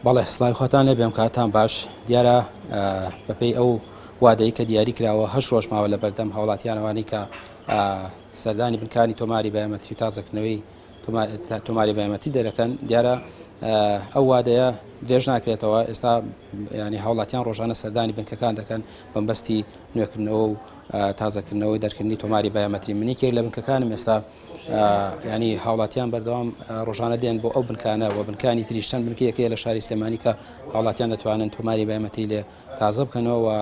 بەڵێ سڵای خۆتان لێ بێم کاتان باش دیارە بەپێی ئەو وادەی کە دیاری کراوە 8 ڕۆژ ماوە لە بەردەم هاوڵاتیانەوانی کە سەردانی بنکانی تۆماری بایەمەتری و تازەکردنەوەی تۆماری بایەمەتی دەرەکەن دیارە ئەو وادەیە درێژ ناکرێتەوە ئێستا ینی هاوڵاتیان ڕۆژانە سەردانی بنکەکان دەکەن بەمبەستی نوێکردنەوە و تازەکردنەوەی دەرکردنی تۆماری بایەمەتری منیکێک لە بنکەکانم ئێستا ینی هاوڵاتیان بەردەوام ڕۆژانە دێن بۆ ئەو بنکانە و بنکانی تریشتن بنکەیەکەیە لە شاری سلێمانی کە هاوڵاتیان دەتوانن تۆماری بایەمەتری لێ تازە بکەنەوە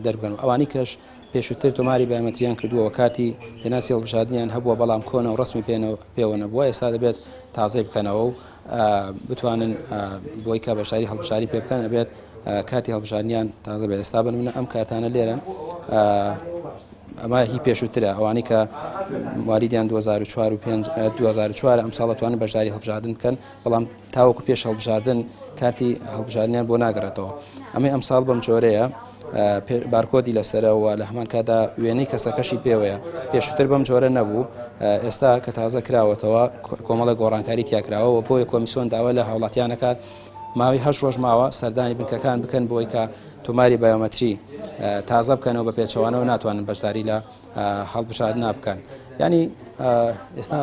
دەربگەن ئەوانی کەش پێشووتر تۆماری بایەمەتریان کردووە کاتی پێناسی هەڵبژاردنیان هەبووە بەڵام کۆنە و ڕسمی پێوە نەبووە ئێستا دەبێت تازەی بکەنەوە و بتوانن بۆی کە بەشاری هەڵبژاری پێ بکەن ئەبێت کاتی هەڵبژاردنیان تازە بێت ئێستا بنمونە ئەم کاتانە لێرەن ئەمە هی پێشووترە ئەوانی کە واریدیان 2004 و 2004 ئەم ساڵ توانن بەشداری هەڵبژاردن بکەن بەڵام تاوەکو پێش هەڵبژاردن کاتی هەڵبژاردنیان بۆ ناگەڕێتەوە ئەمەی ئەم ساڵ بەم جۆرەیە بارکۆدی لەسەرەوە لە هەمان کادا وێنەی کەسەکەشی پێوەیە پێشووتر بەم جۆرە نەبوو ئێستا کە تازە کراوەتەوە کۆمەڵە گۆڕانکاری تیاکراوە بۆیە کۆمیسیۆن داوا لە هاوڵاتیانەکان ماوەی 8 ڕۆژ ماوە سەردانی بنکەکان بکەن بۆی کە تۆماری بایۆمەتری تازە بکەنەوە بە پێچەوانەوە ناتوانن بەشداری لە هەڵبژاردن بکەن ینی ئێستا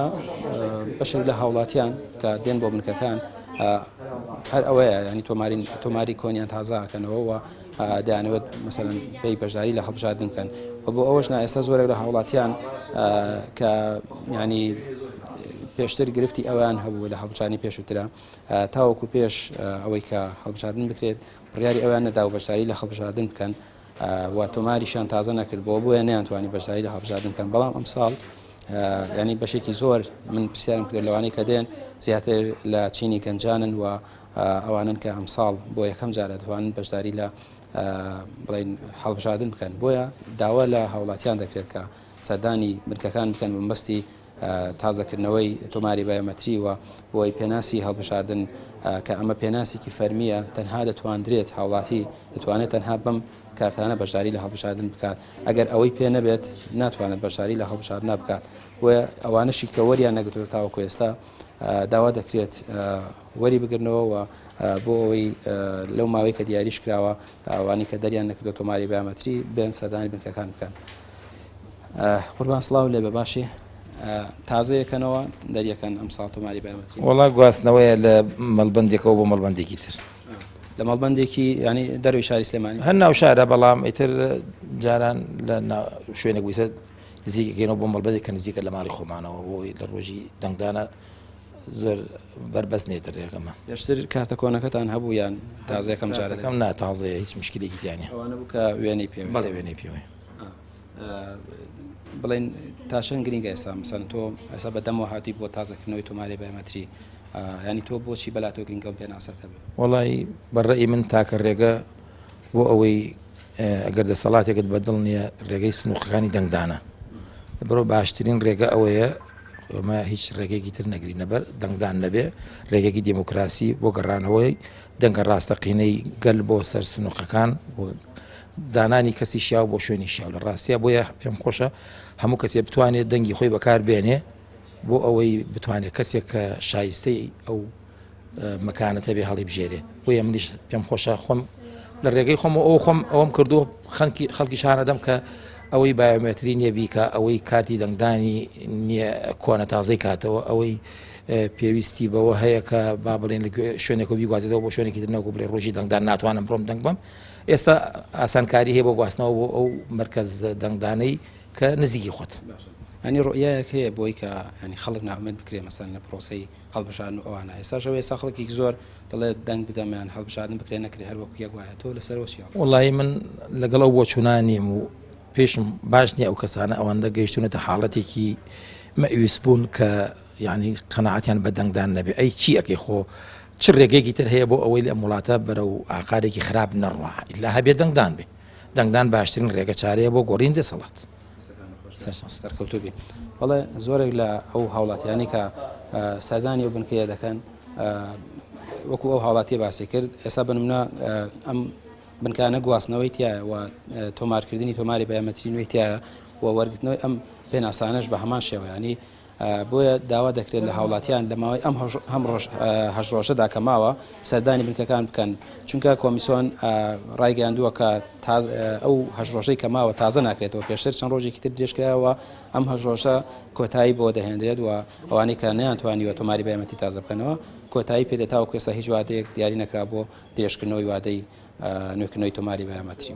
بەشێک لە هاوڵاتیان کە دێن بۆ بنکەکان هەر ئەوەیە ینی تۆماری کۆنیان تازاکەنەوە و دەیانەوێت مەسەلەن پێی بەشداری لە هەڵبژاردن بکەن و بۆ ئەوەش ئێستا زۆرێک لە هاوڵاتیان کە ینی پێشتر گرفتی ئەویان هەبوو لە هەڵبژاردنی پێشووترە تاوەکو پێش ئەوەی کە هەڵبژاردن بکرێت بڕیاری ئەویان نەدا و بەشداری لە هەڵبژاردن بکەن و تۆماریشان تازە نەکردبەوە بۆیە نەیانتوانی بەشداری لە هەڵبژاردن بکەن بەڵام ئەم ساڵ ینی بەشێکی زۆر من پرسیارم کرد لەوانەی کە دێن زیاتر لە چینی گەنجانن و ئەوانن کە ئەم ساڵ بۆ یەکەم جارە دەتوانن بەشداری لە بڵین هەڵبژاردن بکەن بۆیە داوا لە هاوڵاتیان دەکرێت کە سەردانی بنکەکان بکەن بەمبەستی تازەکردنەوەی تۆماری بایۆمەتری و بۆی پێناسی هەڵبژاردن کە ئەمە پێناسێکی فەرمیە تەنها دەتواندرێت هاوڵاتی دەتوانێت تەنها بەم کارتانە بەشداری لە هەڵبژاردن بکات ئەگەر ئەوەی پێ نەبێت ناتوانێت بەشداری لە هەڵبژاردن بکات بۆیە ئەوانەشی کە وەریان نەگرتووە تاوەکو ئێستا داوا دەکرێت وەری بگرنەوە و بۆ ئەوەی لەو ماوەی کە دیاریش کراوە ئەوانی کە دەریان نەکردو تۆماری بایۆمەتری بێن سەردانی بنکەکان بکەن. قوربان سڵاو لێ بە باشی تازەیەکەنەوە دەریەکەن ئەم ساڵ تۆماری بایۆمەتری وڵا گواستنەوەیە لە مەڵبەندێکەوە بۆ مەڵبەندێکی تر لە مەڵبەندێکی ینی دەروی شاری سلێمانی هەر ناو شارە بەڵام ئیتر جاران لە شوێنێک ویسە نزیکەکەینەوە بۆ مەڵبەندێک کە نزیکە لە ماڵی خۆمانەوە بۆی لە ڕۆژی دەنگدانە زۆر بربەست نێتر ڕێگەمە پێشتر کارتە کۆنەکەتان هەبوو یان تازەیەکەم جارەکەم ناتازەیە هیچ مشکلێکی دیانە ئەوانە بوو کە وێنەی پێ بەڵێ وێنەی پێوەی بڵێن تاشەن گرنگە ئێستا مەسەن تۆ ئێستا بەدەمەوە هاتی بۆ تازەکردنەوەی تۆماری بایۆمەتری ینی تۆ بۆچی بەلاتۆ گرنگەم پێ ناسەت هەبێت وڵی بەڕێی من تاکە ڕێگە بۆ ئەوەی ئەگەر دەسەڵاتێکت بەدڵ نییە ڕێگەی سنووقەکانی دەنگدانە بەرەو باشترین ڕێگە ئەوەیە ئەمە هیچ ڕێگەیەکی تر نەگری نەبەر دەنگدان نەبێ ڕێگەکی دموکراسی بۆ گەڕانەوەی دەنگە ڕاستەقینەی گەل بۆ سەر سنووقەکان دانانی کەسی شیاو بۆ شوێنی شیاو لە ڕاستیە بۆیە پێم خۆشە هەموو کەسێ بتوانێت دەنگی خۆی بەکار بێنێ بۆ ئەوەی بتوانێت کەسێک کە شایستەی ئەو مەکانەتە بێ هەڵی بژێرێ بۆیە منیش پێم خۆشە خۆم لە ڕێگەی خۆم ئەوم کردو خەڵکی شانەدەم کە ئەوەی بایۆمەتری نییە بیکە ئەوەی کارتی دەنگدانی نییە کۆنە تازەی کاتەوە ئەوەی پێویستی بەوە هەیە کە با بڵێن شوێنێک بیگوازێتەوە بۆ شوێنێکی ترنەوە بڵێ ڕۆژی دەنگدان ناتوانم بڕۆم دەنگ بم ئێستا ئاسانکاری هەیە بۆ گواستنەوە بۆ ئەو مرکز دەنگدانەی کە نزیکی خۆت ینی ڕۆیەک هەیە بۆی کە ینی خەڵک ناومێت بکرێ مەسەن لە پرۆسی هەڵبژاردن ئەوانە ئێستاشەوە ئێستا خەڵکی زۆر دەڵێت دەنگ بدەمیان هەڵبژاردن بکرێ نەکرێ هەر وەکو یەک وایە تۆ لەسەرەوە چی وڵی من لەگەڵەوە بۆ چوونانیم و پێشم باش نییە ئەو کەسانە ئەوەندە گەیشتونێتە حاڵەتێکی مەویست بوون کە یعنی قەناعەتیان بە دەنگدان نەبێ ئەی چی ئەکەی خۆ چ ڕێگەیەکی تر هەیە بۆ ئەوەی لە وڵاتە بەرەو ئاقارێکی خراپ نەڕوا ئیلا هەبێ دەنگدان بێ دەنگدان باشترین ڕێگە چارەیە بۆ گۆڕین دەسەڵات سەرکەوتوبی بەڵێ زۆرێک لە ئەو هاوڵاتیانی کە سەردانی و بنکەیە دەکەن وەکو ئەو هاوڵاتی باسی کرد ئێستا بنمونە ئەم بنکانە گواستنەوەی تایە و تۆمارکردنی تۆماری بایۆمەتری نوێی تایە و وەرگرتنەوەی ئەم پێناسانەش بە هەمان شێوەیانی بۆیە داوا دەکرێت لە هاوڵاتیان لە ماوەی ئەم هەژ ڕۆژەدا کە ماوە سەردانی بنکەکان بکەن چونکە کۆمیسیۆن ڕایگەیاندووە کە ئەو هەژ ڕۆژەی کە ماوە تازە ناکرێتەوە پێشتر چەند ڕۆژێکی تر درێژکراوە ئەم هەژ ڕۆژە کۆتایی بۆ دەهێنرێت و ئەوانەی کە نەیانتوانیوە تۆماری بەیەمەتی تازە بکەنەوە کۆتایی پێدێتاوە کێستا هیچ وادەیەک دیاری نەکرا بۆ درێژکردنەوەی وادەی نوێکردنەوەی تۆماری بەیەمەتی.